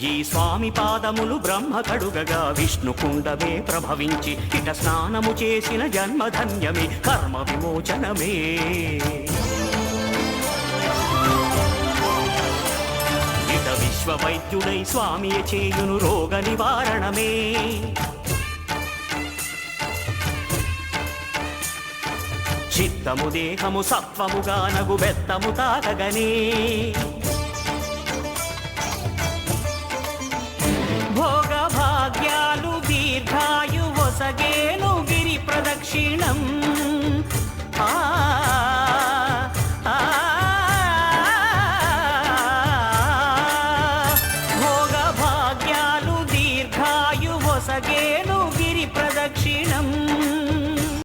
ఈ స్వామి పాదములు బ్రహ్మ కడుగగా విష్ణు కుండమే ప్రభవించి ఇట స్నానము చేసిన జన్మధన్యమే కర్మ విమోచనమే. ఇట విశ్వవైద్యుడై స్వామియ చేయును రోగ నివారణమే. చిత్తము దేహము సత్వముగా నగు బెత్తము తాగగనే. భోగ భాగ్యాలు దీర్ఘాయు వసగేను గిరి ప్రదక్షిణం.